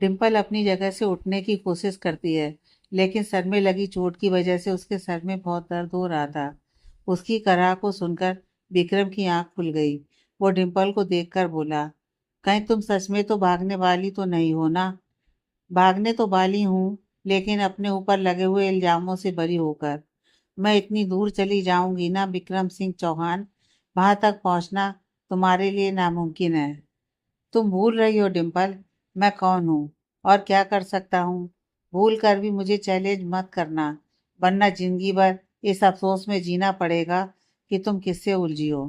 डिम्पल अपनी जगह से उठने की कोशिश करती है, लेकिन सर में लगी चोट की वजह से उसके सर में बहुत दर्द हो रहा था। उसकी कराह को सुनकर विक्रम की आंख खुल गई। वो डिम्पल को देखकर बोला, कहीं तुम सच में तो भागने वाली तो नहीं हो ना? भागने तो वाली हूँ, लेकिन अपने ऊपर लगे हुए इल्जामों से बरी होकर। मैं इतनी दूर चली जाऊंगी ना विक्रम सिंह चौहान, वहां तक पहुंचना तुम्हारे लिए नामुमकिन है। तुम भूल रही हो डिम्पल, मैं कौन हूँ और क्या कर सकता हूँ। भूल कर भी मुझे चैलेंज मत करना, वरना जिंदगी भर इस अफसोस में जीना पड़ेगा कि तुम किससे उलझी हो।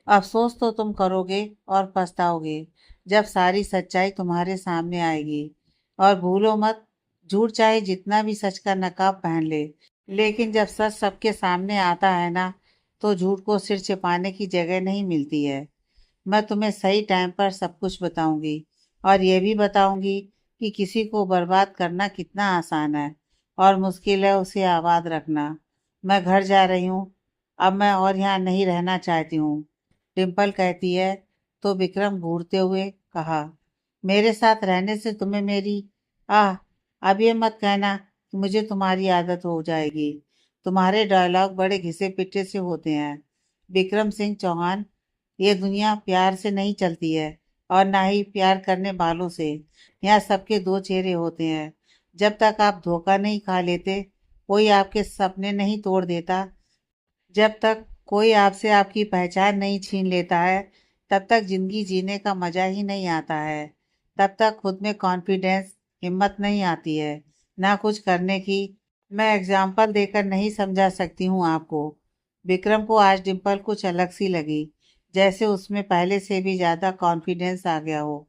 अफसोस तो तुम करोगे और पछताओगे जब सारी सच्चाई तुम्हारे सामने आएगी। और भूलो मत, झूठ चाहे जितना भी सच का नकाब पहन ले, लेकिन जब सच सबके सामने आता है ना, तो झूठ को सिर छिपाने की जगह नहीं मिलती है। मैं तुम्हें सही टाइम पर सब कुछ बताऊंगी, और ये भी बताऊंगी कि किसी को बर्बाद करना कितना आसान है और मुश्किल है उसे आबाद रखना। मैं घर जा रही हूँ, अब मैं और यहाँ नहीं रहना चाहती हूँ, डिम्पल कहती है। तो विक्रम घूरते हुए कहा, मेरे साथ रहने से तुम्हें मेरी आह, अब ये मत कहना कि मुझे तुम्हारी आदत हो जाएगी। तुम्हारे डायलॉग बड़े घिसे पिटे से होते हैं विक्रम सिंह चौहान। ये दुनिया प्यार से नहीं चलती है, और ना ही प्यार करने वालों से। यहाँ सबके दो चेहरे होते हैं। जब तक आप धोखा नहीं खा लेते, कोई आपके सपने नहीं तोड़ देता, जब तक कोई आपसे आपकी पहचान नहीं छीन लेता है, तब तक जिंदगी जीने का मजा ही नहीं आता है। तब तक खुद में कॉन्फिडेंस, हिम्मत नहीं आती है, ना कुछ करने की। मैं एग्जाम्पल देकर नहीं समझा सकती हूँ आपको। विक्रम को आज डिम्पल कुछ अलग सी लगी, जैसे उसमें पहले से भी ज्यादा कॉन्फिडेंस आ गया हो।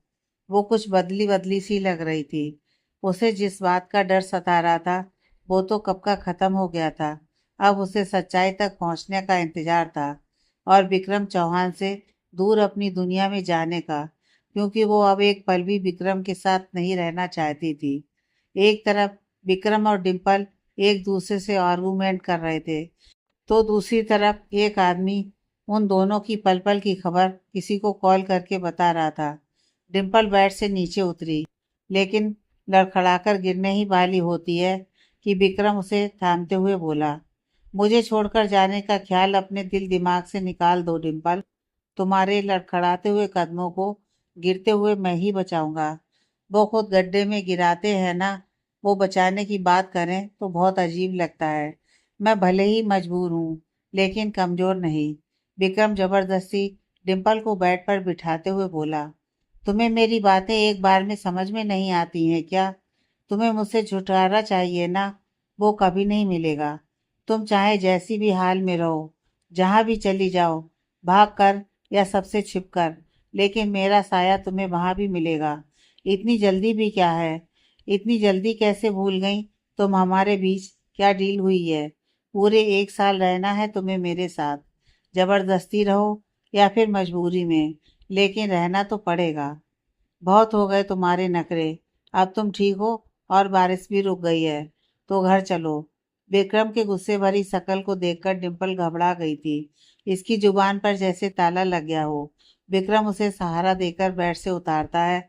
वो कुछ बदली बदली सी लग रही थी। उसे जिस बात का डर सता रहा था, वो तो कब का खत्म हो गया था। अब उसे सच्चाई तक पहुंचने का इंतजार था, और विक्रम चौहान से दूर अपनी दुनिया में जाने का, क्योंकि वो अब एक पल भी विक्रम के साथ नहीं रहना चाहती थी। एक तरफ विक्रम और डिम्पल एक दूसरे से आर्गूमेंट कर रहे थे, तो दूसरी तरफ एक आदमी उन दोनों की पल पल की खबर किसी को कॉल करके बता रहा था। डिम्पल बेड से नीचे उतरी, लेकिन लड़खड़ाकर गिरने ही वाली होती है कि विक्रम उसे थामते हुए बोला, मुझे छोड़कर जाने का ख्याल अपने दिल दिमाग से निकाल दो डिम्पल। तुम्हारे लड़खड़ाते हुए कदमों को गिरते हुए मैं ही बचाऊंगा। वो खुद गड्ढे में गिराते हैं ना, वो बचाने की बात करें तो बहुत अजीब लगता है। मैं भले ही मजबूर हूँ, लेकिन कमजोर नहीं। विक्रम जबरदस्ती डिम्पल को बेड पर बिठाते हुए बोला, तुम्हें मेरी बातें एक बार में समझ में नहीं आती हैं क्या? तुम्हें मुझसे छुटकारा चाहिए ना? वो कभी नहीं मिलेगा। तुम चाहे जैसी भी हाल में रहो, जहां भी चली जाओ, भाग कर या सबसे छिप कर, लेकिन मेरा साया तुम्हें वहां भी मिलेगा। इतनी जल्दी भी क्या है? इतनी जल्दी कैसे भूल गई तुम हमारे बीच क्या डील हुई है? पूरे 1 साल रहना है तुम्हें मेरे साथ। जबरदस्ती रहो या फिर मजबूरी में, लेकिन रहना तो पड़ेगा। बहुत हो गए तुम्हारे नखरे। अब तुम ठीक हो और बारिश भी रुक गई है, तो घर चलो। विक्रम के गुस्से भरी शकल को देखकर डिम्पल घबरा गई थी। इसकी जुबान पर जैसे ताला लग गया हो। विक्रम उसे सहारा देकर बेड से उतारता है,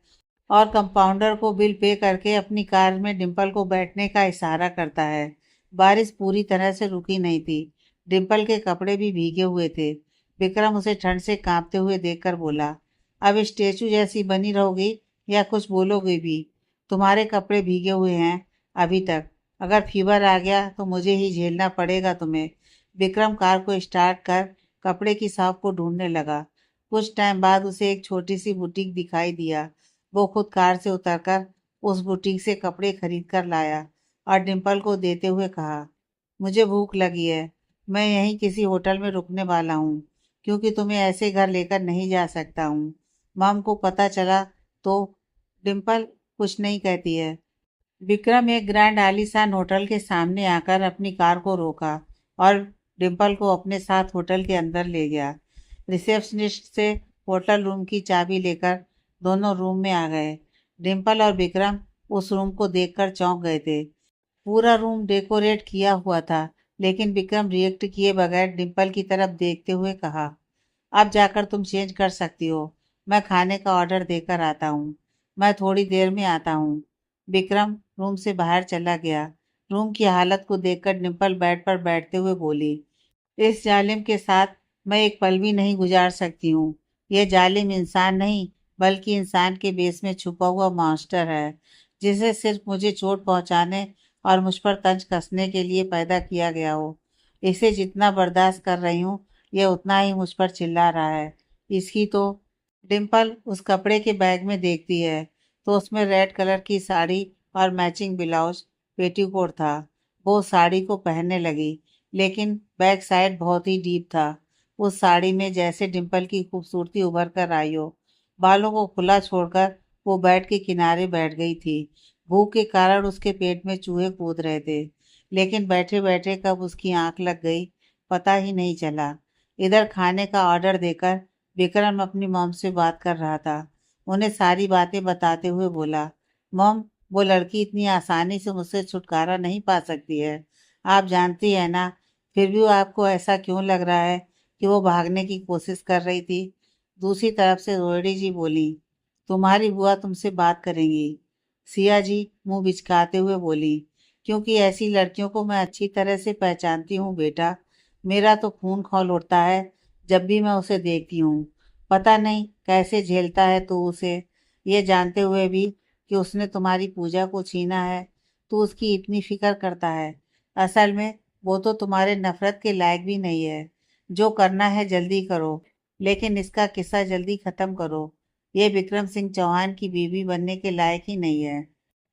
और कंपाउंडर को बिल पे करके अपनी कार में डिम्पल को बैठने का इशारा करता है। बारिश पूरी तरह से रुकी नहीं थी। डिम्पल के कपड़े भी भीगे हुए थे। विक्रम उसे ठंड से कांपते हुए देखकर बोला, अब स्टेचू जैसी बनी रहोगी या कुछ बोलोगे भी? तुम्हारे कपड़े भीगे हुए हैं अभी तक। अगर फीवर आ गया तो मुझे ही झेलना पड़ेगा तुम्हें। विक्रम कार को स्टार्ट कर कपड़े की शॉप को ढूंढने लगा। कुछ टाइम बाद उसे एक छोटी सी बुटीक दिखाई दिया। वो खुद कार से उतरकर उस बुटीक से कपड़े खरीद कर लाया, और डिम्पल को देते हुए कहा, मुझे भूख लगी है, मैं यहीं किसी होटल में रुकने वाला हूँ, क्योंकि तुम्हें ऐसे घर लेकर नहीं जा सकता हूँ। मॉम को पता चला तो? डिम्पल कुछ नहीं कहती है। विक्रम एक ग्रैंड आलीशान होटल के सामने आकर अपनी कार को रोका, और डिम्पल को अपने साथ होटल के अंदर ले गया। रिसेप्शनिस्ट से होटल रूम की चाबी लेकर दोनों रूम में आ गए। डिम्पल और विक्रम उस रूम को देखकर चौंक गए थे। पूरा रूम डेकोरेट किया हुआ था, लेकिन विक्रम रिएक्ट किए बगैर डिम्पल की तरफ देखते हुए कहा, अब जाकर तुम चेंज कर सकती हो, मैं खाने का ऑर्डर देकर आता हूँ। मैं थोड़ी देर में आता हूँ। विक्रम रूम से बाहर चला गया। रूम की हालत को देखकर डिम्पल बेड पर बैठते हुए बोली, इस जालिम के साथ मैं एक पल भी नहीं गुजार सकती हूँ। यह जालिम इंसान नहीं, बल्कि इंसान के बेस में छुपा हुआ मॉन्स्टर है, जिसे सिर्फ मुझे चोट पहुंचाने और मुझ पर तंज कसने के लिए पैदा किया गया हो। इसे जितना बर्दाश्त कर रही हूँ, यह उतना ही मुझ पर चिल्ला रहा है। इसकी तो डिम्पल उस कपड़े के बैग में देखती है तो उसमें रेड कलर की साड़ी और मैचिंग ब्लाउज पेटीकोट था। वो साड़ी को पहनने लगी, लेकिन बैक साइड बहुत ही डीप था। उस साड़ी में जैसे डिम्पल की खूबसूरती उभर कर आई हो। बालों को खुला छोड़कर वो बेड के किनारे बैठ गई थी। भूख के कारण उसके पेट में चूहे कूद रहे थे, लेकिन बैठे बैठे कब उसकी आंख लग गई पता ही नहीं चला। इधर खाने का ऑर्डर देकर विक्रम अपनी मॉम से बात कर रहा था। उन्हें सारी बातें बताते हुए बोला, मॉम, वो लड़की इतनी आसानी से मुझसे छुटकारा नहीं पा सकती है। आप जानती है ना, फिर भी वो आपको ऐसा क्यों लग रहा है कि वो भागने की कोशिश कर रही थी। दूसरी तरफ से रोहिणी जी बोली, तुम्हारी बुआ तुमसे बात करेंगी। सिया जी मुंह बिचकाते हुए बोली, क्योंकि ऐसी लड़कियों को मैं अच्छी तरह से पहचानती हूँ बेटा। मेरा तो खून खौल उठता है जब भी मैं उसे देखती हूँ। पता नहीं कैसे झेलता है तू उसे, ये जानते हुए भी कि उसने तुम्हारी पूजा को छीना है। तू उसकी इतनी फिक्र करता है। असल में वो तो तुम्हारे नफरत के लायक भी नहीं है। जो करना है जल्दी करो, लेकिन इसका किस्सा जल्दी खत्म करो। ये विक्रम सिंह चौहान की बीवी बनने के लायक ही नहीं है।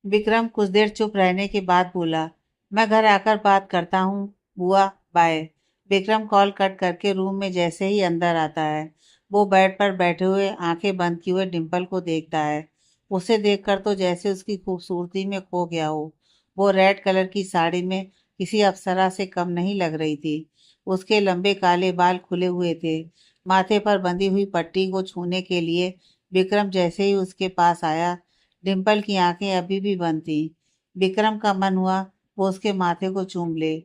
विक्रम कुछ देर चुप रहने के बाद बोला, मैं घर आकर बात करता हूँ बुआ, बाय। विक्रम कॉल कट करके रूम में जैसे ही अंदर आता है, वो बेड पर बैठे हुए आंखें बंद किए हुए डिम्पल को देखता है। उसे देखकर तो जैसे उसकी खूबसूरती में खो गया हो। वो रेड कलर की साड़ी में किसी अप्सरा से कम नहीं लग रही थी। उसके लंबे काले बाल खुले हुए थे। माथे पर बंधी हुई पट्टी को छूने के लिए विक्रम जैसे ही उसके पास आया, डिम्पल की आंखें अभी भी बंद थी। विक्रम का मन हुआ वो उसके माथे को चूम ले।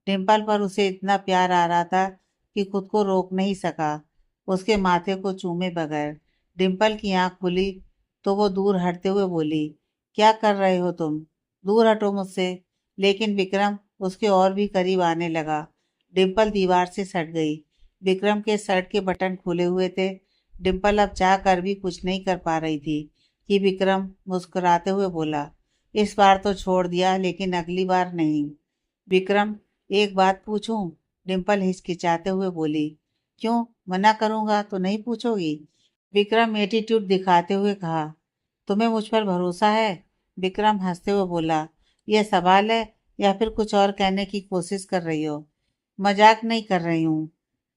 डिम्पल पर उसे इतना प्यार आ रहा था कि खुद को रोक नहीं सका उसके माथे को चूमे बगैर। डिम्पल की आंख खुली तो वो दूर हटते हुए बोली, क्या कर रहे हो तुम? दूर हटो मुझसे। लेकिन विक्रम उसके और भी करीब आने लगा। डिम्पल दीवार से सट गई। विक्रम के शर्ट के बटन खुले हुए थे। डिम्पल अब चाह कर भी कुछ नहीं कर पा रही थी कि विक्रम मुस्कुराते हुए बोला, इस बार तो छोड़ दिया, लेकिन अगली बार नहीं। विक्रम, एक बात पूछूं? डिम्पल हिचकिचाते हुए बोली, क्यों, मना करूंगा तो नहीं पूछोगी? विक्रम एटीट्यूड दिखाते हुए कहा, तुम्हें मुझ पर भरोसा है? विक्रम हंसते हुए बोला, यह सवाल है या फिर कुछ और कहने की कोशिश कर रही हो? मजाक नहीं कर रही हूँ।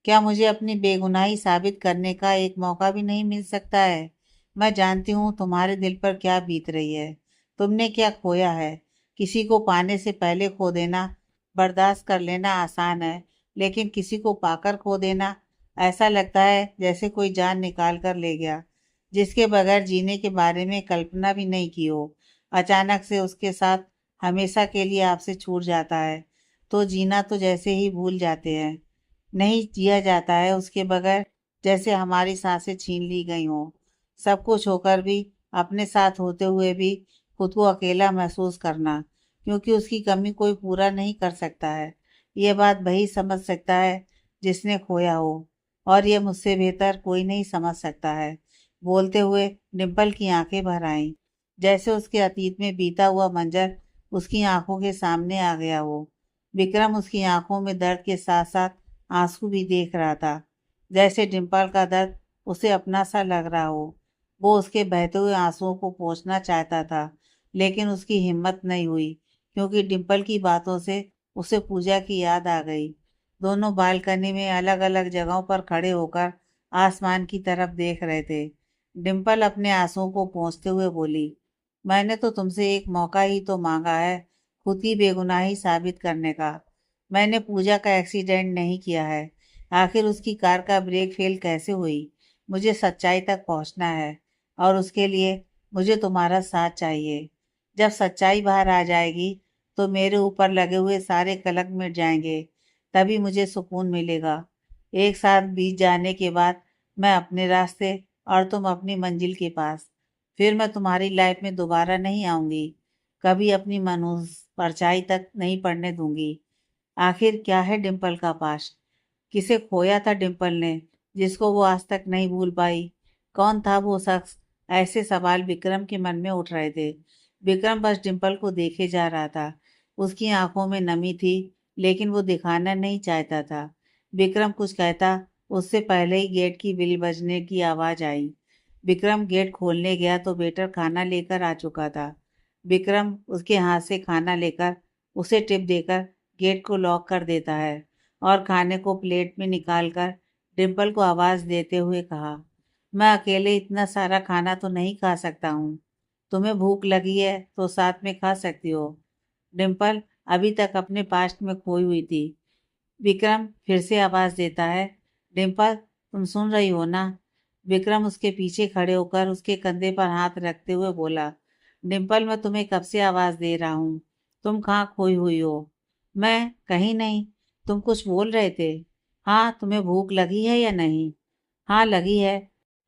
क्या मुझे अपनी बेगुनाही साबित करने का एक मौका भी नहीं मिल सकता है? मैं जानती हूँ तुम्हारे दिल पर क्या बीत रही है। तुमने क्या खोया है? किसी को पाने से पहले खो देना बर्दाश्त कर लेना आसान है, लेकिन किसी को पाकर खो देना, ऐसा लगता है जैसे कोई जान निकाल कर ले गया, जिसके बगैर जीने के बारे में कल्पना भी नहीं की हो। अचानक से उसके साथ हमेशा के लिए आपसे छूट जाता है तो जीना तो जैसे ही भूल जाते हैं। नहीं जिया जाता है उसके बगैर, जैसे हमारी सांसें छीन ली गई हों। सब कुछ होकर भी, अपने साथ होते हुए भी खुद को अकेला महसूस करना, क्योंकि उसकी कमी कोई पूरा नहीं कर सकता है। ये बात वही समझ सकता है जिसने खोया हो, और ये मुझसे बेहतर कोई नहीं समझ सकता है। बोलते हुए डिम्पल की आंखें भर आईं, जैसे उसके अतीत में बीता हुआ मंजर उसकी आंखों के सामने आ गया हो। विक्रम उसकी आंखों में दर्द के साथ साथ आंसू भी देख रहा था, जैसे डिम्पल का दर्द उसे अपना सा लग रहा हो। वो उसके बहते हुए आंसुओं को पोंछना चाहता था, लेकिन उसकी हिम्मत नहीं हुई, क्योंकि डिम्पल की बातों से उसे पूजा की याद आ गई। दोनों बालकनी में अलग अलग जगहों पर खड़े होकर आसमान की तरफ देख रहे थे। डिम्पल अपने आंसुओं को पोंछते हुए बोली, मैंने तो तुमसे एक मौका ही तो मांगा है खुद की बेगुनाही साबित करने का। मैंने पूजा का एक्सीडेंट नहीं किया है। आखिर उसकी कार का ब्रेक फेल कैसे हुई? मुझे सच्चाई तक पहुंचना है, और उसके लिए मुझे तुम्हारा साथ चाहिए। जब सच्चाई बाहर आ जाएगी तो मेरे ऊपर लगे हुए सारे कलंक मिट जाएंगे, तभी मुझे सुकून मिलेगा। एक साथ बीत जाने के बाद मैं अपने रास्ते और तुम अपनी मंजिल के पास। फिर मैं तुम्हारी लाइफ में दोबारा नहीं आऊंगी, कभी अपनी मनहूस परछाई तक नहीं पड़ने दूंगी। आखिर क्या है डिम्पल का पास्ट? किसे खोया था डिम्पल ने, जिसको वो आज तक नहीं भूल पाई? कौन था वो शख्स? ऐसे सवाल विक्रम के मन में उठ रहे थे। विक्रम बस डिम्पल को देखे जा रहा था। उसकी आंखों में नमी थी, लेकिन वो दिखाना नहीं चाहता था। विक्रम कुछ कहता, उससे पहले ही गेट की बिल बजने की आवाज आई। विक्रम गेट खोलने गया तो वेटर खाना लेकर आ चुका था। विक्रम उसके हाथ से खाना लेकर उसे टिप देकर गेट को लॉक कर देता है और खाने को प्लेट में निकालकर डिम्पल को आवाज देते हुए कहा, मैं अकेले इतना सारा खाना तो नहीं खा सकता हूँ। तुम्हें भूख लगी है तो साथ में खा सकती हो। डिम्पल अभी तक अपने पास्ट में खोई हुई थी। विक्रम फिर से आवाज देता है, डिम्पल तुम सुन रही हो ना? विक्रम उसके पीछे खड़े होकर उसके कंधे पर हाथ रखते हुए बोला, डिम्पल मैं तुम्हें कब से आवाज दे रहा हूँ, तुम कहाँ खोई हुई हो? मैं कहीं नहीं। तुम कुछ बोल रहे थे। हाँ, तुम्हें भूख लगी है या नहीं? हाँ लगी है।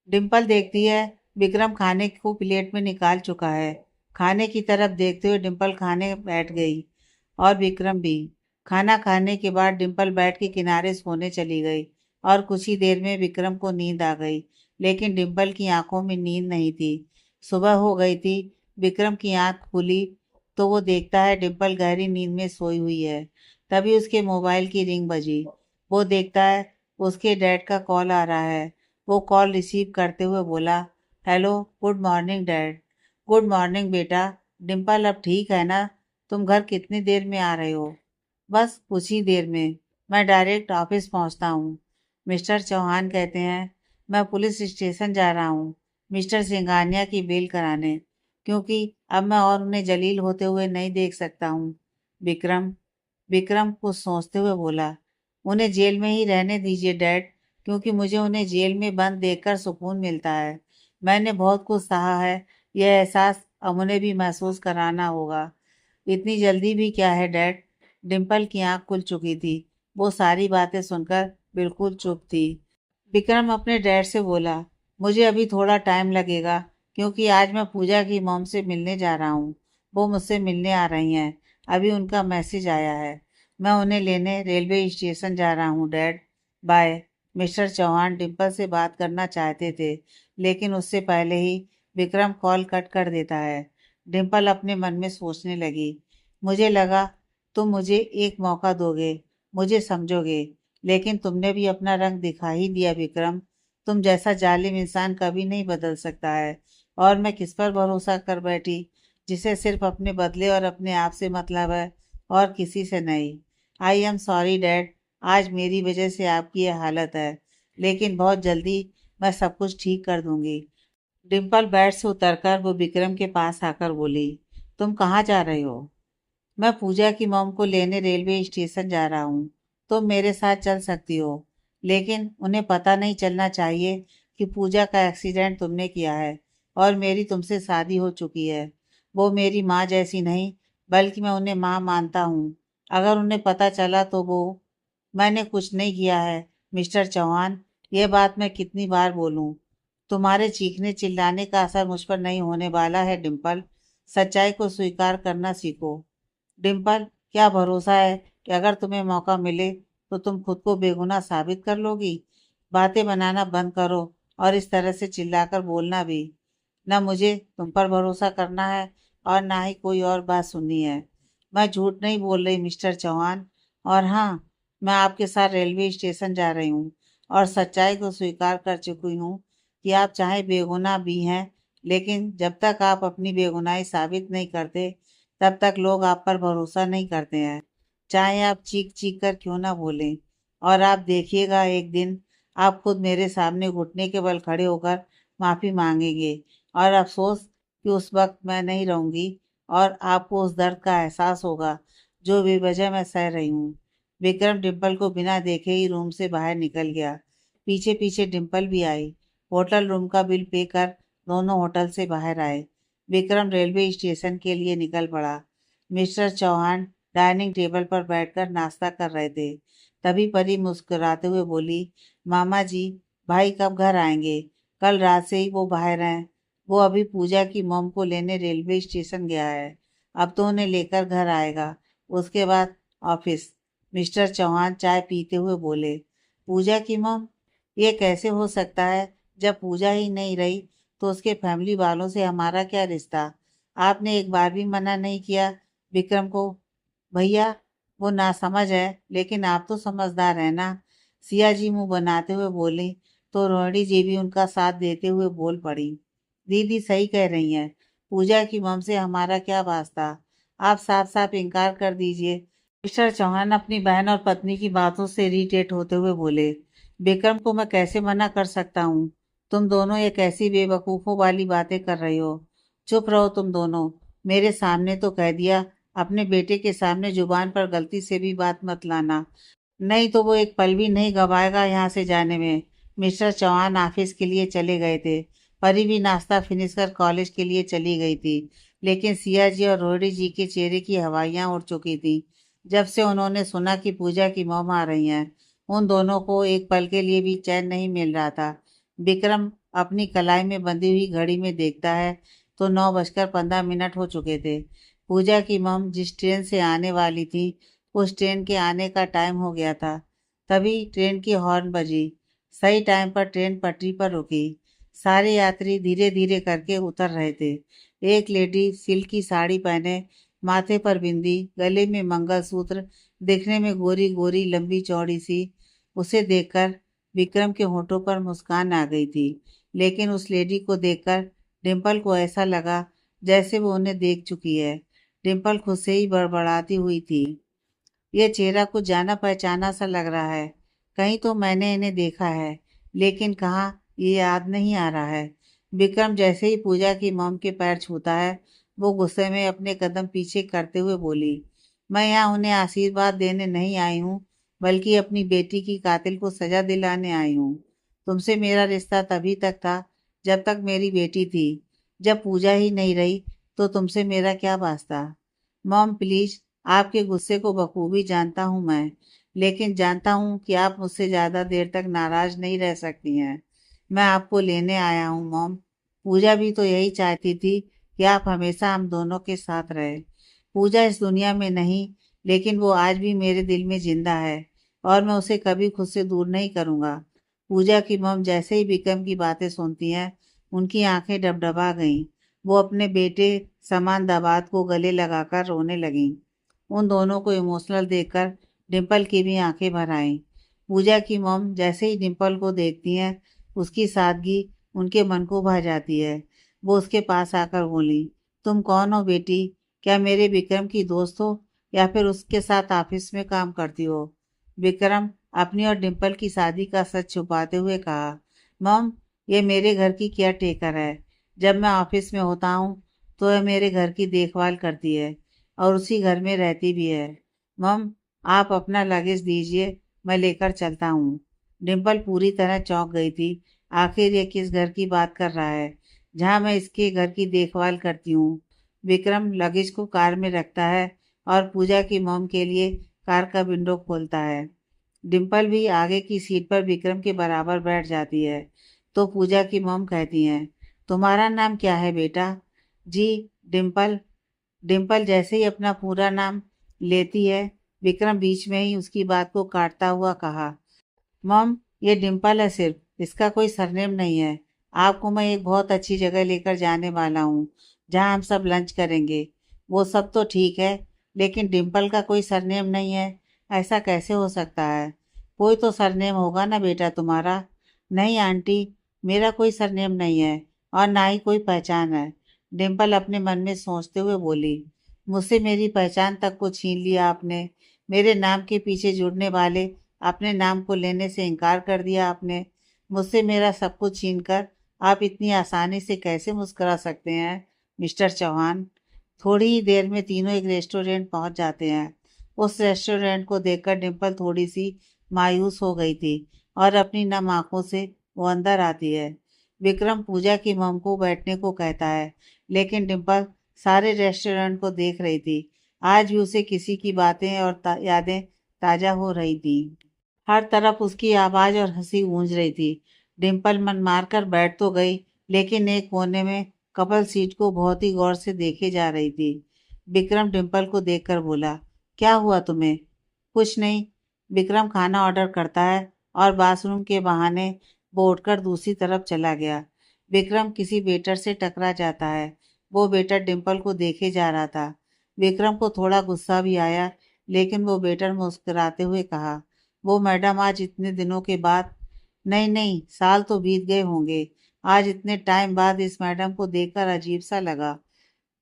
डिम्पल देखती है विक्रम खाने को प्लेट में निकाल चुका है। खाने की तरफ देखते हुए डिम्पल खाने बैठ गई और विक्रम भी। खाना खाने के बाद डिम्पल बेड के किनारे सोने चली गई और कुछ ही देर में विक्रम को नींद आ गई, लेकिन डिम्पल की आंखों में नींद नहीं थी। सुबह हो गई थी। विक्रम की आंख खुली तो वो देखता है डिम्पल गहरी नींद में सोई हुई है। तभी उसके मोबाइल की रिंग बजी। वो देखता है उसके डैड का कॉल आ रहा है। वो कॉल रिसीव करते हुए बोला, hello, good morning dad. Good morning बेटा। डिम्पल अब ठीक है ना? तुम घर कितनी देर में आ रहे हो? बस कुछ ही देर में। मैं डायरेक्ट ऑफिस पहुंचता हूँ। मिस्टर चौहान कहते हैं मैं पुलिस स्टेशन जा रहा हूँ मिस्टर सिंघानिया की बेल कराने, क्योंकि अब मैं और उन्हें जलील होते हुए नहीं देख सकता हूँ। विक्रम विक्रम कुछ सोचते हुए बोला, उन्हें जेल में ही रहने दीजिए डैड, क्योंकि मुझे उन्हें जेल में बंद देखकर सुकून मिलता है। मैंने बहुत कुछ सहा है, यह एहसास अब उन्हें भी महसूस कराना होगा। इतनी जल्दी भी क्या है डैड? डिम्पल की आंख खुल चुकी थी। वो सारी बातें सुनकर बिल्कुल चुप थी। विक्रम अपने डैड से बोला, मुझे अभी थोड़ा टाइम लगेगा, क्योंकि आज मैं पूजा की मॉम से मिलने जा रहा हूँ। वो मुझसे मिलने आ रही हैं। अभी उनका मैसेज आया है। मैं उन्हें लेने रेलवे स्टेशन जा रहा हूँ dad. Bye. Mister Chauhan Dimple से बात करना चाहते थे, लेकिन उससे पहले ही विक्रम कॉल कट कर देता है। डिम्पल अपने मन में सोचने लगी, मुझे लगा तुम मुझे एक मौका दोगे, मुझे समझोगे, लेकिन तुमने भी अपना रंग दिखा ही दिया विक्रम। तुम जैसा जालिम इंसान कभी नहीं बदल सकता है। और मैं किस पर भरोसा कर बैठी, जिसे सिर्फ अपने बदले और अपने आप से मतलब है, और किसी से नहीं। आई एम सॉरी डैड, आज मेरी वजह से आपकी यह हालत है, लेकिन बहुत जल्दी मैं सब कुछ ठीक कर दूंगी। डिम्पल बेड से उतरकर वो विक्रम के पास आकर बोली, तुम कहाँ जा रहे हो? मैं पूजा की मॉम को लेने रेलवे स्टेशन जा रहा हूँ। तुम मेरे साथ चल सकती हो, लेकिन उन्हें पता नहीं चलना चाहिए कि पूजा का एक्सीडेंट तुमने किया है और मेरी तुमसे शादी हो चुकी है। वो मेरी माँ जैसी नहीं, बल्कि मैं उन्हें माँ मानता हूँ। अगर उन्हें पता चला तो वो। मैंने कुछ नहीं किया है मिस्टर चौहान। यह बात मैं कितनी बार बोलूं? तुम्हारे चीखने चिल्लाने का असर मुझ पर नहीं होने वाला है डिम्पल। सच्चाई को स्वीकार करना सीखो। डिम्पल, क्या भरोसा है कि अगर तुम्हें मौका मिले तो तुम खुद को बेगुनाह साबित कर लोगी? बातें बनाना बंद करो और इस तरह से चिल्लाकर बोलना भी। न मुझे तुम पर भरोसा करना है और ना ही कोई और बात सुननी है। मैं झूठ नहीं बोल रही मिस्टर चौहान। और हाँ, मैं आपके साथ रेलवे स्टेशन जा रही हूँ और सच्चाई को स्वीकार कर चुकी हूँ कि आप चाहे बेगुनाह भी हैं, लेकिन जब तक आप अपनी बेगुनाही साबित नहीं करते, तब तक लोग आप पर भरोसा नहीं करते हैं, चाहे आप चीख चीख कर क्यों ना बोलें। और आप देखिएगा एक दिन आप खुद मेरे सामने घुटने के बल खड़े होकर माफ़ी मांगेंगे, और अफसोस कि उस वक्त मैं नहीं रहूंगी और आपको उस दर्द का एहसास होगा जो बेवजह मैं सह रही हूँ। विक्रम डिम्पल को बिना देखे ही रूम से बाहर निकल गया। पीछे पीछे डिम्पल भी आई। होटल रूम का बिल पे कर दोनों होटल से बाहर आए। विक्रम रेलवे स्टेशन के लिए निकल पड़ा। मिस्टर चौहान डाइनिंग टेबल पर बैठकर नाश्ता कर रहे थे। तभी परी मुस्कुराते हुए बोली, मामा जी, भाई कब घर आएंगे? कल रात से ही वो बाहर हैं। वो अभी पूजा की मॉम को लेने रेलवे स्टेशन गया है। अब तो उन्हें लेकर घर आएगा। उसके बाद ऑफिस। मिस्टर चौहान चाय पीते हुए बोले, पूजा की मॉम? ये कैसे हो सकता है? जब पूजा ही नहीं रही तो उसके फैमिली वालों से हमारा क्या रिश्ता? आपने एक बार भी मना नहीं किया विक्रम को। भैया, वो नासमझ है, लेकिन आप तो समझदार है ना। सिया जी मुंह बनाते हुए बोली तो रोहिणी जी भी उनका साथ देते हुए बोल पड़ी। दीदी सही कह रही हैं। पूजा की मम से हमारा क्या वास्ता? आप साफ साफ इनकार कर दीजिए। मिस्टर चौहान अपनी बहन और पत्नी की बातों से इरिटेट होते हुए बोले, विक्रम को मैं कैसे मना कर सकता हूँ? तुम दोनों एक ऐसी बेवकूफ़ों वाली बातें कर रही हो। चुप रहो तुम दोनों। मेरे सामने तो कह दिया, अपने बेटे के सामने जुबान पर गलती से भी बात मत लाना, नहीं तो वो एक पल भी नहीं गवाएगा यहाँ से जाने में। मिस्टर चौहान ऑफिस के लिए चले गए थे। परी भी नाश्ता फिनिश कर कॉलेज के लिए चली गई थी। लेकिन सिया जी और रोहिणी जी के चेहरे की हवाइयाँ उड़ चुकी थी जब से उन्होंने सुना कि पूजा की मॉम आ रही हैं। उन दोनों को एक पल के लिए भी चैन नहीं मिल रहा था। विक्रम अपनी कलाई में बंधी हुई घड़ी में देखता है तो 9:15 हो चुके थे। पूजा की मॉम जिस ट्रेन से आने वाली थी उस ट्रेन के आने का टाइम हो गया था। तभी ट्रेन की हॉर्न बजी। सही टाइम पर ट्रेन पटरी पर रुकी। सारे यात्री धीरे धीरे करके उतर रहे थे। एक लेडी सिल्क की साड़ी पहने, माथे पर बिंदी, गले में मंगलसूत्र, दिखने में गोरी गोरी लंबी चौड़ी सी। उसे देखकर विक्रम के होठों पर मुस्कान आ गई थी। लेकिन उस लेडी को देखकर डिम्पल को ऐसा लगा जैसे वो उन्हें देख चुकी है। डिम्पल खुद से ही बड़बड़ाती हुई थी, ये चेहरा कुछ जाना पहचाना सा लग रहा है। कहीं तो मैंने इन्हें देखा है, लेकिन कहाँ, ये याद नहीं आ रहा है। विक्रम जैसे ही पूजा की मॉम के पैर छूता है, वो गुस्से में अपने कदम पीछे करते हुए बोली, मैं यहाँ उन्हें आशीर्वाद देने नहीं आई हूँ, बल्कि अपनी बेटी की कातिल को सजा दिलाने आई हूँ। तुमसे मेरा रिश्ता तभी तक था जब तक मेरी बेटी थी। जब पूजा ही नहीं रही तो तुमसे मेरा क्या वास्ता? मॉम प्लीज, आपके गुस्से को बखूबी जानता हूँ मैं, लेकिन जानता हूँ कि आप मुझसे ज़्यादा देर तक नाराज़ नहीं रह सकती हैं। मैं आपको लेने आया हूँ मॉम। पूजा भी तो यही चाहती थी कि आप हमेशा हम दोनों के साथ रहे। पूजा इस दुनिया में नहीं, लेकिन वो आज भी मेरे दिल में जिंदा है और मैं उसे कभी खुद से दूर नहीं करूँगा। पूजा की मॉम जैसे ही विक्रम की बातें सुनती हैं, उनकी आंखें डबडबा गईं। वो अपने बेटे समान दामाद को गले लगाकर रोने लगीं। उन दोनों को इमोशनल देखकर डिम्पल की भी आंखें भर आईं। पूजा की मॉम जैसे ही डिम्पल को देखती हैं, उसकी सादगी उनके मन को भा जाती है। वो उसके पास आकर बोली, तुम कौन हो बेटी? क्या मेरे विक्रम की दोस्त हो या फिर उसके साथ ऑफिस में काम करती हो? विक्रम अपनी और डिम्पल की शादी का सच छुपाते हुए कहा, मॉम, ये मेरे घर की केयर टेकर है। जब मैं ऑफिस में होता हूँ तो वह मेरे घर की देखभाल करती है और उसी घर में रहती भी है। मम, आप अपना लगेज दीजिए, मैं लेकर चलता हूँ। डिम्पल पूरी तरह चौंक गई थी। आखिर ये किस घर की बात कर रहा है जहाँ मैं इसके घर की देखभाल करती हूँ? विक्रम लगेज को कार में रखता है और पूजा की मॉम के लिए कार का विंडो खोलता है। डिम्पल भी आगे की सीट पर विक्रम के बराबर बैठ जाती है। तो पूजा की मॉम कहती हैं, तुम्हारा नाम क्या है बेटा? जी, डिम्पल। डिम्पल जैसे ही अपना पूरा नाम लेती है, विक्रम बीच में ही उसकी बात को काटता हुआ कहा, मॉम, ये डिम्पल है सिर्फ, इसका कोई सरनेम नहीं है। आपको मैं एक बहुत अच्छी जगह लेकर जाने वाला हूँ जहाँ हम सब लंच करेंगे। वो सब तो ठीक है, लेकिन डिम्पल का कोई सरनेम नहीं है, ऐसा कैसे हो सकता है? कोई तो सरनेम होगा ना बेटा तुम्हारा। नहीं आंटी, मेरा कोई सरनेम नहीं है और ना ही कोई पहचान है। डिम्पल अपने मन में सोचते हुए बोली, मुझसे मेरी पहचान तक को छीन लिया आपने। मेरे नाम के पीछे जुड़ने वाले अपने नाम को लेने से इनकार कर दिया आपने। मुझसे मेरा सब कुछ छीनकर आप इतनी आसानी से कैसे मुस्कुरा सकते हैं मिस्टर चौहान? थोड़ी ही देर में तीनों एक रेस्टोरेंट पहुंच जाते हैं। उस रेस्टोरेंट को देखकर डिम्पल थोड़ी सी मायूस हो गई थी और अपनी नम आंखों से वो अंदर आती है। विक्रम पूजा की मम को बैठने को कहता है, लेकिन डिम्पल सारे रेस्टोरेंट को देख रही थी। आज भी उसे किसी की बातें और यादें ताजा हो रही थी। हर तरफ उसकी आवाज और हंसी गूंज रही थी। डिम्पल मन मारकर बैठ तो गई, लेकिन एक कोने में कपल सीट को बहुत ही गौर से देखे जा रही थी। विक्रम डिम्पल को देखकर बोला, क्या हुआ तुम्हें? कुछ नहीं। विक्रम खाना ऑर्डर करता है और बाथरूम के बहाने वो उठकर दूसरी तरफ चला गया। विक्रम किसी वेटर से टकरा जाता है। वो वेटर डिम्पल को देखे जा रहा था। विक्रम को थोड़ा गुस्सा भी आया, लेकिन वो वेटर मुस्कुराते हुए कहा, वो मैडम आज इतने दिनों के बाद। नहीं नहीं, साल तो बीत गए होंगे। आज इतने टाइम बाद इस मैडम को देखकर अजीब सा लगा।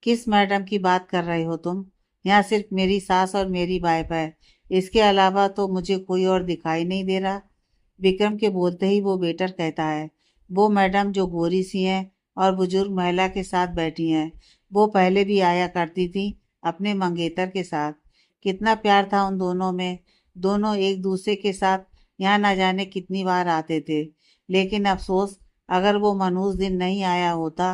किस मैडम की बात कर रहे हो तुम? यहाँ सिर्फ मेरी सास और मेरी वाइफ है। इसके अलावा तो मुझे कोई और दिखाई नहीं दे रहा। विक्रम के बोलते ही वो वेटर कहता है, वो मैडम जो गोरी सी हैं और बुजुर्ग महिला के साथ बैठी हैं, वो पहले भी आया करती थी अपने मंगेतर के साथ। कितना प्यार था उन दोनों में। दोनों एक दूसरे के साथ यहाँ न जाने कितनी बार आते थे। लेकिन अफसोस, अगर वो मनहूस दिन नहीं आया होता।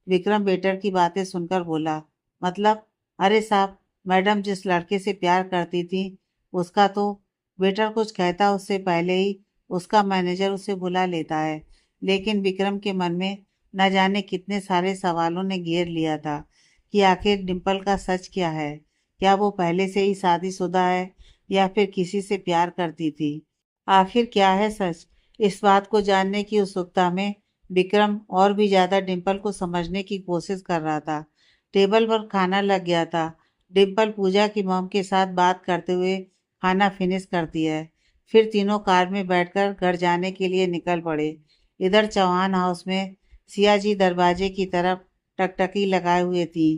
विक्रम वेटर की बातें सुनकर बोला, मतलब? अरे साहब, मैडम जिस लड़के से प्यार करती थी उसका तो। वेटर कुछ कहता उससे पहले ही उसका मैनेजर उसे बुला लेता है। लेकिन विक्रम के मन में न जाने कितने सारे सवालों ने घेर लिया था कि आखिर डिम्पल का सच क्या है। क्या वो पहले से ही शादीशुदा है या फिर किसी से प्यार करती थी? आखिर क्या है सच? इस बात को जानने की उत्सुकता में विक्रम और भी ज्यादा डिम्पल को समझने की कोशिश कर रहा था। टेबल पर खाना लग गया था। डिम्पल पूजा की मॉम के साथ बात करते हुए खाना फिनिश करती है। फिर तीनों कार में बैठकर घर जाने के लिए निकल पड़े। इधर चौहान हाउस में सियाजी दरवाजे की तरफ टकटकी लगाए हुए थी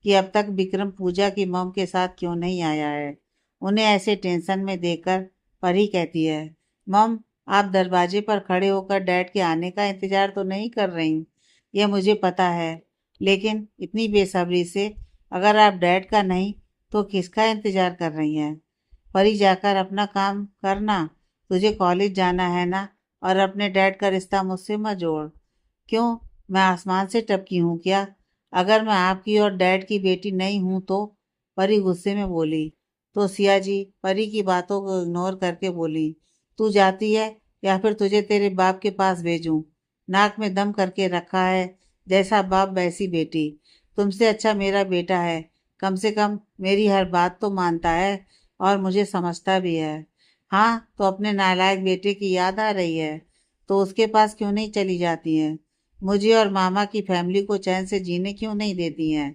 कि अब तक विक्रम पूजा की मॉम के साथ क्यों नहीं आया है। उन्हें ऐसे टेंशन में देखकर परी कहती है, मॉम, आप दरवाजे पर खड़े होकर डैड के आने का इंतजार तो नहीं कर रही? यह मुझे पता है, लेकिन इतनी बेसब्री से अगर आप डैड का नहीं तो किसका इंतजार कर रही हैं? परी, जाकर अपना काम करना। तुझे कॉलेज जाना है ना, और अपने डैड का रिश्ता मुझसे मत जोड़। क्यों, मैं आसमान से टपकी हूँ क्या? अगर मैं आपकी और डैड की बेटी नहीं हूँ तो? परी गुस्से में बोली। तो सिया जी परी की बातों को इग्नोर करके बोली, तू जाती है या फिर तुझे तेरे बाप के पास भेजूं? नाक में दम करके रखा है, जैसा बाप वैसी बेटी। तुमसे अच्छा मेरा बेटा है। कम से कम मेरी हर बात तो मानता है और मुझे समझता भी है। हाँ, तो अपने नालायक बेटे की याद आ रही है तो उसके पास क्यों नहीं चली जाती हैं? मुझे और मामा की फैमिली को चैन से जीने क्यों नहीं देती हैं?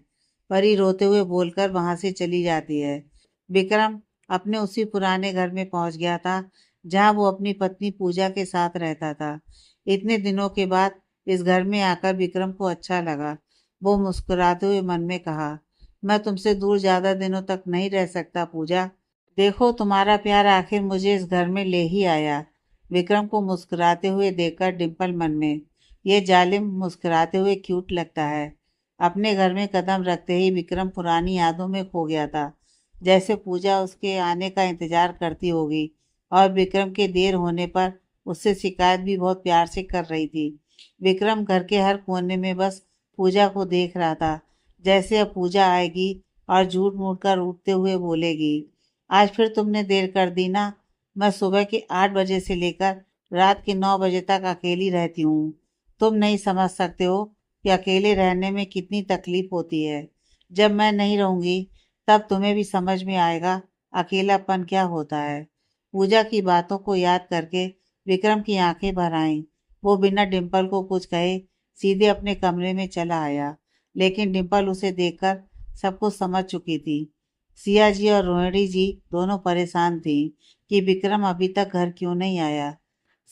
परी रोते हुए बोलकर वहां से चली जाती है। विक्रम अपने उसी पुराने घर में पहुंच गया था जहां वो अपनी पत्नी पूजा के साथ रहता था। इतने दिनों के बाद इस घर में आकर विक्रम को अच्छा लगा। वो मुस्कुराते हुए मन में कहा, मैं तुमसे दूर ज्यादा दिनों तक नहीं रह सकता पूजा। देखो, तुम्हारा प्यार आखिर मुझे इस घर में ले ही आया। विक्रम को मुस्कुराते हुए देखकर डिम्पल मन में, ये जालिम मुस्कुराते हुए क्यूट लगता है। अपने घर में कदम रखते ही विक्रम पुरानी यादों में खो गया था। जैसे पूजा उसके आने का इंतजार करती होगी और विक्रम के देर होने पर उससे शिकायत भी बहुत प्यार से कर रही थी। विक्रम घर के हर कोने में बस पूजा को देख रहा था। जैसे अब पूजा आएगी और झूठ मूठ कर उठते हुए बोलेगी, आज फिर तुमने देर कर दी ना। मैं सुबह के 8 बजे से लेकर रात के 9 बजे तक अकेली रहती हूँ। तुम नहीं समझ सकते हो कि अकेले रहने में कितनी तकलीफ होती है। जब मैं नहीं रहूंगी तब तुम्हें भी समझ में आएगा अकेलापन क्या होता है। पूजा की बातों को याद करके विक्रम की आंखें भर आईं। वो बिना डिम्पल को कुछ कहे सीधे अपने कमरे में चला आया। लेकिन डिम्पल उसे देखकर सब कुछ समझ चुकी थी। सिया जी और रोहिणी जी दोनों परेशान थी कि विक्रम अभी तक घर क्यों नहीं आया।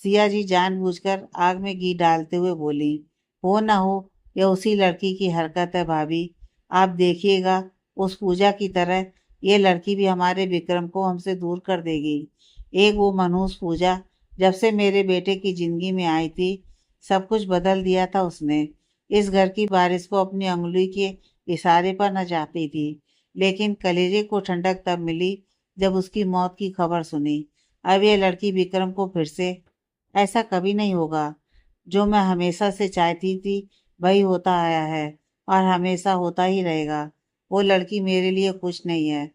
सिया जी जानबूझकर आग में घी डालते हुए बोली, हो ना हो यह उसी लड़की की हरकत है भाभी। आप देखिएगा, उस पूजा की तरह ये लड़की भी हमारे विक्रम को हमसे दूर कर देगी। एक वो मनहूस पूजा जब से मेरे बेटे की जिंदगी में आई थी, सब कुछ बदल दिया था उसने। इस घर की बारिश को अपनी उंगली के इशारे पर न चाहती थी, लेकिन कलेजे को ठंडक तब मिली जब उसकी मौत की खबर सुनी। अब ये लड़की विक्रम को फिर से। ऐसा कभी नहीं होगा। जो मैं हमेशा से चाहती थी वही होता आया है और हमेशा होता ही रहेगा। वो लड़की मेरे लिए कुछ नहीं है।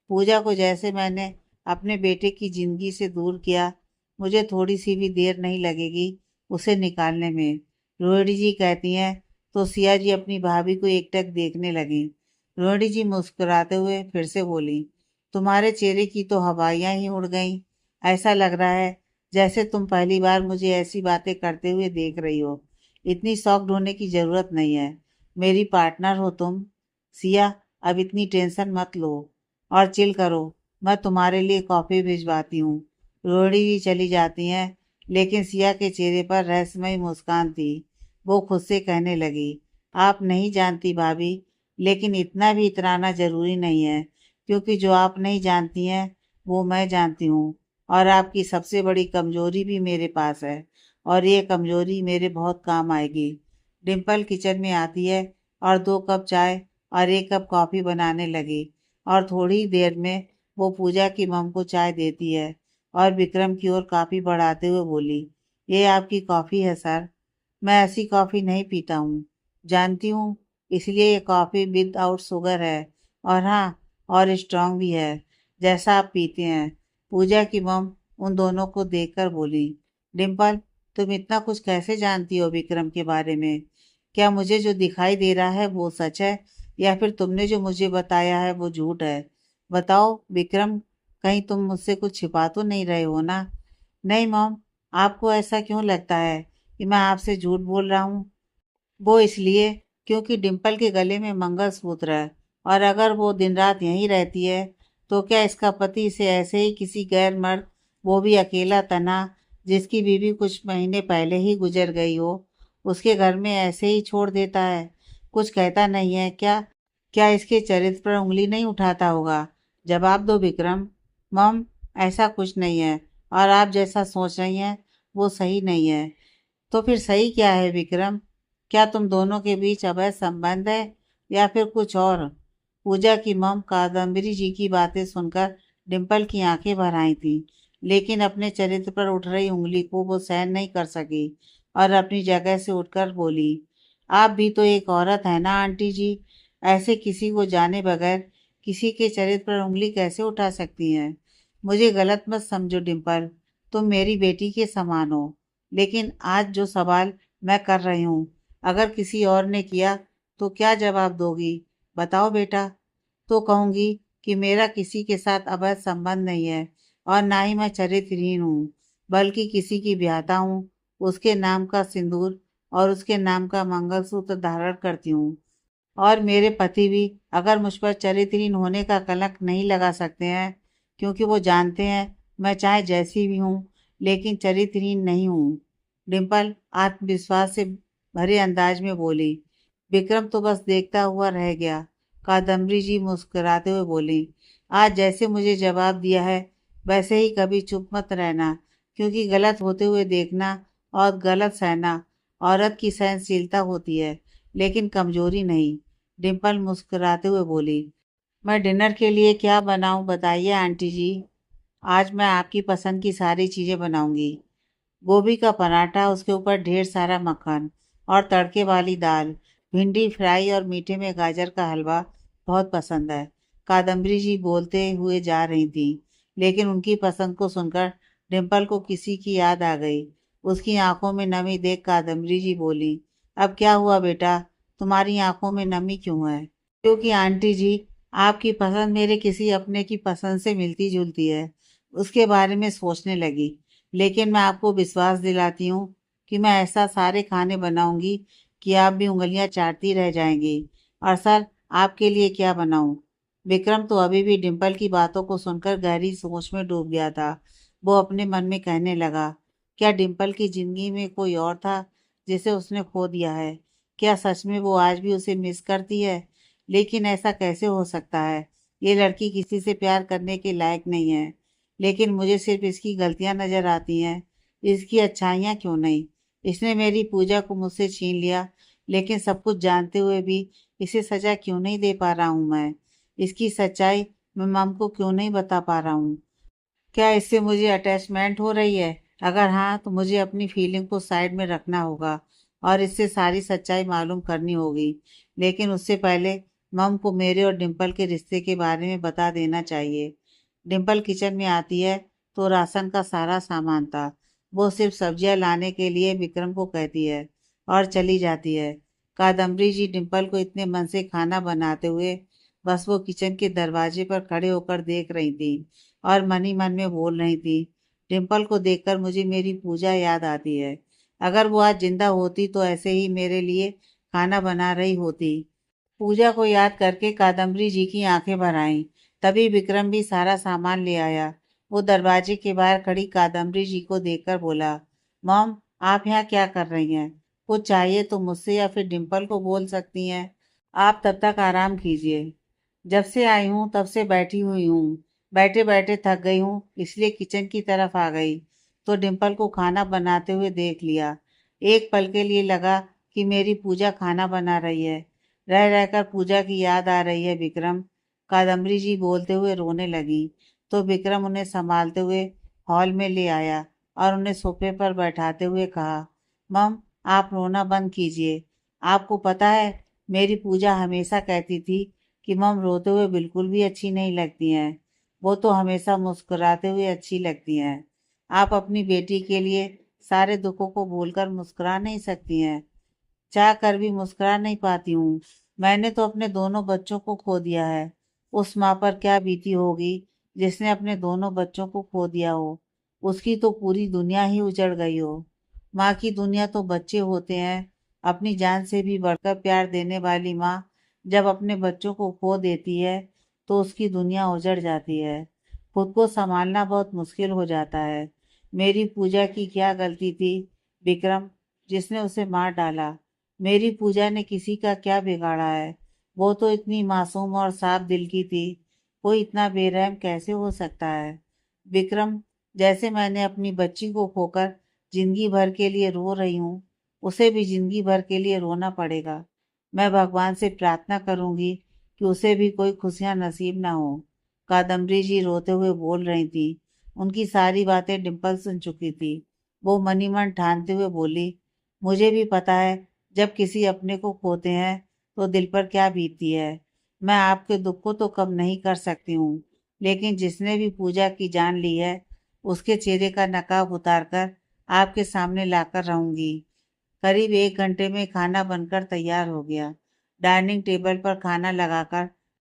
पूजा को जैसे मैंने अपने बेटे की जिंदगी से दूर किया, मुझे थोड़ी सी भी देर नहीं लगेगी उसे निकालने में। रोहिणी जी कहती हैं तो सिया जी अपनी भाभी को एकटक देखने लगी। रोहिणी जी मुस्कुराते हुए फिर से बोली, तुम्हारे चेहरे की तो हवाइयां ही उड़ गईं। ऐसा लग रहा है जैसे तुम पहली बार मुझे ऐसी बातें करते हुए देख रही हो। इतनी शॉक्ड होने की जरूरत नहीं है, मेरी पार्टनर हो तुम। सिया, अब इतनी टेंशन मत लो और चिल करो। मैं तुम्हारे लिए कॉफी भिजवाती हूँ। रोहिणी जी चली जाती हैं, लेकिन सिया के चेहरे पर रहस्यमयी मुस्कान थी। वो खुद से कहने लगी, आप नहीं जानती भाभी, लेकिन इतना भी इतराना जरूरी नहीं है, क्योंकि जो आप नहीं जानती हैं वो मैं जानती हूँ। और आपकी सबसे बड़ी कमजोरी भी मेरे पास है, और ये कमजोरी मेरे बहुत काम आएगी। डिम्पल किचन में आती है और 2 कप चाय और 1 कप कॉफी बनाने लगी, और थोड़ी ही देर में वो पूजा की मम को चाय देती है और विक्रम की ओर काफी बढ़ाते हुए बोली, ये आपकी कॉफी है सर। मैं ऐसी कॉफी नहीं पीता हूँ, जानती हूँ, इसलिए ये कॉफी विदाउट शुगर है। और हाँ, और स्ट्रांग भी है, जैसा आप पीते हैं। पूजा की मम उन दोनों को देखकर बोली, डिम्पल, तुम इतना कुछ कैसे जानती हो विक्रम के बारे में? क्या मुझे जो दिखाई दे रहा है वो सच है, या फिर तुमने जो मुझे बताया है वो झूठ है? बताओ विक्रम, कहीं तुम मुझसे कुछ छिपा तो नहीं रहे हो ना? नहीं मॉम, आपको ऐसा क्यों लगता है कि मैं आपसे झूठ बोल रहा हूँ? वो इसलिए क्योंकि डिम्पल के गले में मंगलसूत्र है, और अगर वो दिन रात यहीं रहती है तो क्या इसका पति इसे ऐसे ही किसी गैर मर्द, वो भी अकेला तना, जिसकी बीवी कुछ महीने पहले ही गुजर गई हो, उसके घर में ऐसे ही छोड़ देता है? कुछ कहता नहीं है क्या? क्या इसके चरित्र पर उंगली नहीं उठाता होगा? जवाब दो विक्रम। मम, ऐसा कुछ नहीं है, और आप जैसा सोच रही हैं वो सही नहीं है। तो फिर सही क्या है विक्रम? क्या तुम दोनों के बीच अवैध संबंध है, या फिर कुछ और? पूजा की मम कादम्बरी जी की बातें सुनकर डिम्पल की आंखें भर आई थीं, लेकिन अपने चरित्र पर उठ रही उंगली को वो सहन नहीं कर सकी, और अपनी जगह से उठकर बोली, आप भी तो एक औरत है ना आंटी जी? ऐसे किसी को जाने बगैर किसी के चरित्र पर उंगली कैसे उठा सकती हैं? मुझे गलत मत समझो डिम्पल, तुम मेरी बेटी के समान हो। लेकिन आज जो सवाल मैं कर रही हूँ, अगर किसी और ने किया तो क्या जवाब दोगी? बताओ बेटा। तो कहूँगी कि मेरा किसी के साथ अवैध संबंध नहीं है, और ना ही मैं चरित्रहीन हूँ, बल्कि किसी की ब्याहता हूँ, उसके नाम का सिंदूर और उसके नाम का मंगलसूत्र धारण करती हूँ। और मेरे पति भी अगर मुझ पर चरित्रहीन होने का कलंक नहीं लगा सकते हैं, क्योंकि वो जानते हैं मैं चाहे जैसी भी हूँ लेकिन चरित्रहीन नहीं हूँ। डिम्पल आत्मविश्वास से भरे अंदाज में बोली। विक्रम तो बस देखता हुआ रह गया। कादम्बरी जी मुस्कुराते हुए बोली, आज जैसे मुझे जवाब दिया है वैसे ही कभी चुप मत रहना, क्योंकि गलत होते हुए देखना और गलत सहना औरत की सहनशीलता होती है, लेकिन कमजोरी नहीं। डिम्पल मुस्कुराते हुए बोली, मैं डिनर के लिए क्या बनाऊं बताइए आंटी जी। आज मैं आपकी पसंद की सारी चीज़ें बनाऊंगी। गोभी का पराठा, उसके ऊपर ढेर सारा मक्खन, और तड़के वाली दाल, भिंडी फ्राई और मीठे में गाजर का हलवा बहुत पसंद है। कादम्बरी जी बोलते हुए जा रही थी, लेकिन उनकी पसंद को सुनकर डिम्पल को किसी की याद आ गई। उसकी आंखों में नमी देख कादम्बरी जी बोली, अब क्या हुआ बेटा, तुम्हारी आंखों में नमी क्यों है? क्योंकि आंटी जी, आपकी पसंद मेरे किसी अपने की पसंद से मिलती जुलती है। उसके बारे में सोचने लगी, लेकिन मैं आपको विश्वास दिलाती हूँ कि मैं ऐसा सारे खाने बनाऊंगी कि आप भी उंगलियां चाटती रह जाएंगी। और सर, आपके लिए क्या बनाऊं? विक्रम तो अभी भी डिम्पल की बातों को सुनकर गहरी सोच में डूब गया था। वो अपने मन में कहने लगा, क्या डिम्पल की जिंदगी में कोई और था जिसे उसने खो दिया है? क्या सच में वो आज भी उसे मिस करती है? लेकिन ऐसा कैसे हो सकता है? ये लड़की किसी से प्यार करने के लायक नहीं है, लेकिन मुझे सिर्फ इसकी गलतियां नजर आती हैं, इसकी अच्छाइयाँ क्यों नहीं? इसने मेरी पूजा को मुझसे छीन लिया, लेकिन सब कुछ जानते हुए भी इसे सजा क्यों नहीं दे पा रहा हूँ मैं? इसकी सच्चाई मैं मम को क्यों नहीं बता पा रहा हूँ? क्या इससे मुझे अटैचमेंट हो रही है? अगर हाँ, तो मुझे अपनी फीलिंग को साइड में रखना होगा और इससे सारी सच्चाई मालूम करनी होगी। लेकिन उससे पहले मम को मेरे और डिम्पल के रिश्ते के बारे में बता देना चाहिए। डिम्पल किचन में आती है तो राशन का सारा सामान था। वो सिर्फ सब्जियां लाने के लिए विक्रम को कहती है और चली जाती है। कादम्बरी जी डिम्पल को इतने मन से खाना बनाते हुए बस वो किचन के दरवाजे पर खड़े होकर देख रही थी और मन ही मन में बोल रही थी, डिम्पल को देखकर मुझे मेरी पूजा याद आती है। अगर वो आज जिंदा होती तो ऐसे ही मेरे लिए खाना बना रही होती। पूजा को याद करके कादम्बरी जी की आंखें भर आईं। तभी विक्रम भी सारा सामान ले आया। वो दरवाजे के बाहर खड़ी कादम्बरी जी को देखकर बोला, मॉम, आप यहाँ क्या कर रही हैं? कुछ चाहिए तो मुझसे या फिर डिम्पल को बोल सकती हैं। आप तब तक आराम कीजिए। जब से आई हूँ तब से बैठी हुई हूँ। बैठे बैठे थक गई हूँ, इसलिए किचन की तरफ आ गई तो डिम्पल को खाना बनाते हुए देख लिया। एक पल के लिए लगा कि मेरी पूजा खाना बना रही है। रह रहकर पूजा की याद आ रही है विक्रम। कादम्बरी जी बोलते हुए रोने लगी तो विक्रम उन्हें संभालते हुए हॉल में ले आया और उन्हें सोफे पर बैठाते हुए कहा, मम, आप रोना बंद कीजिए। आपको पता है, मेरी पूजा हमेशा कहती थी कि मम रोते हुए बिल्कुल भी अच्छी नहीं लगती हैं। वो तो हमेशा मुस्कुराते हुए अच्छी लगती हैं। आप अपनी बेटी के लिए सारे दुखों को भूलकर मुस्कुरा नहीं सकती हैं। चाह कर भी मुस्कुरा नहीं पाती हूँ। मैंने तो अपने दोनों बच्चों को खो दिया है। उस माँ पर क्या बीती होगी जिसने अपने दोनों बच्चों को खो दिया हो। उसकी तो पूरी दुनिया ही उजड़ गई हो। माँ की दुनिया तो बच्चे होते हैं। अपनी जान से भी बढ़कर प्यार देने वाली माँ जब अपने बच्चों को खो देती है तो उसकी दुनिया उजड़ जाती है। खुद को संभालना बहुत मुश्किल हो जाता है। मेरी पूजा की क्या गलती थी विक्रम, जिसने उसे मार डाला? मेरी पूजा ने किसी का क्या बिगाड़ा है? वो तो इतनी मासूम और साफ दिल की थी। कोई इतना बेरहम कैसे हो सकता है? विक्रम, जैसे मैंने अपनी बच्ची को खोकर जिंदगी भर के लिए रो रही हूँ, उसे भी जिंदगी भर के लिए रोना पड़ेगा। मैं भगवान से प्रार्थना करूंगी कि उसे भी कोई खुशियां नसीब ना हो। कादम्बरी जी रोते हुए बोल रही थी। उनकी सारी बातें डिम्पल सुन चुकी थी। वो मनी मन ठानते हुए बोली, मुझे भी पता है जब किसी अपने को खोते हैं तो दिल पर क्या बीतती है। मैं आपके दुख को तो कम नहीं कर सकती हूँ, लेकिन जिसने भी पूजा की जान ली है उसके चेहरे का नकाब उतारकर आपके सामने लाकर रहूंगी। करीब 1 घंटे में खाना बनकर तैयार हो गया। डाइनिंग टेबल पर खाना लगाकर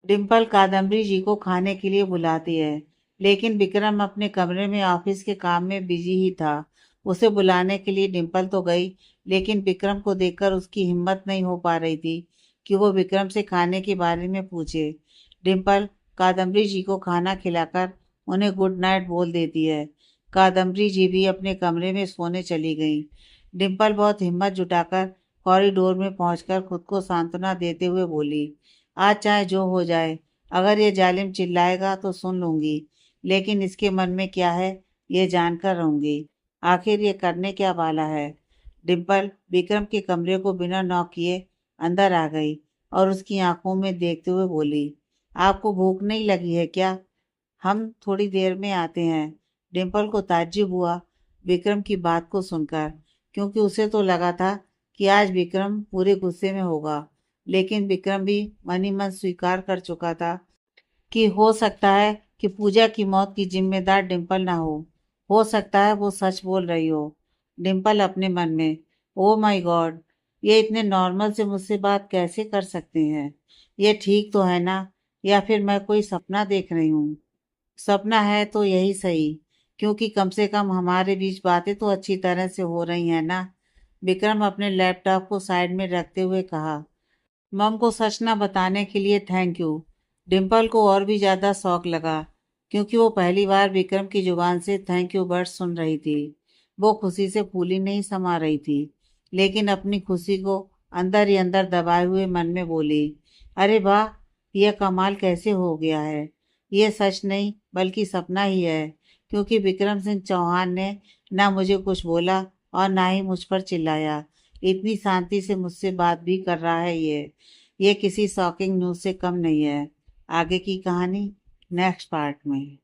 डिम्पल कादम्बरी जी को खाने के लिए बुलाती है, लेकिन विक्रम अपने कमरे में ऑफिस के काम में बिजी ही था। उसे बुलाने के लिए डिम्पल तो गई, लेकिन विक्रम को देखकर उसकी हिम्मत नहीं हो पा रही थी कि वो विक्रम से खाने के बारे में पूछे। डिम्पल कादम्बरी जी को खाना खिलाकर उन्हें गुड नाइट बोल देती है। कादम्बरी जी भी अपने कमरे में सोने चली गई। डिम्पल बहुत हिम्मत जुटाकर कॉरिडोर में पहुंचकर खुद को सांत्वना देते हुए बोली, आज चाहे जो हो जाए, अगर ये जालिम चिल्लाएगा तो सुन लूंगी, लेकिन इसके मन में क्या है ये जानकर रहूंगी। आखिर ये करने क्या वाला है? डिम्पल विक्रम के कमरे को बिना नॉक किए अंदर आ गई और उसकी आंखों में देखते हुए बोली, आपको भूख नहीं लगी है क्या? हम थोड़ी देर में आते हैं। डिम्पल को ताज्जुब हुआ विक्रम की बात को सुनकर, क्योंकि उसे तो लगा था कि आज विक्रम पूरे गुस्से में होगा। लेकिन विक्रम भी मन ही मन स्वीकार कर चुका था कि हो सकता है कि पूजा की मौत की जिम्मेदार डिम्पल ना हो सकता है वो सच बोल रही हो। डिम्पल अपने मन में, ओ माय गॉड, ये इतने नॉर्मल से मुझसे बात कैसे कर सकते हैं? ये ठीक तो है ना? या फिर मैं कोई सपना देख रही हूँ? सपना है तो यही सही, क्योंकि कम से कम हमारे बीच बातें तो अच्छी तरह से हो रही हैं ना। विक्रम अपने लैपटॉप को साइड में रखते हुए कहा, मम को सच ना बताने के लिए थैंक यू। डिम्पल को और भी ज्यादा शौक लगा, क्योंकि वो पहली बार विक्रम की जुबान से थैंक यू वर्ड सुन रही थी। वो खुशी से फूली नहीं समा रही थी, लेकिन अपनी खुशी को अंदर ही अंदर दबाए हुए मन में बोली, अरे वाह, यह कमाल कैसे हो गया है? ये सच नहीं बल्कि सपना ही है, क्योंकि विक्रम सिंह चौहान ने ना मुझे कुछ बोला और ना ही मुझ पर चिल्लाया। इतनी शांति से मुझसे बात भी कर रहा है। ये किसी शॉकिंग न्यूज़ से कम नहीं है। आगे की कहानी नेक्स्ट पार्ट में।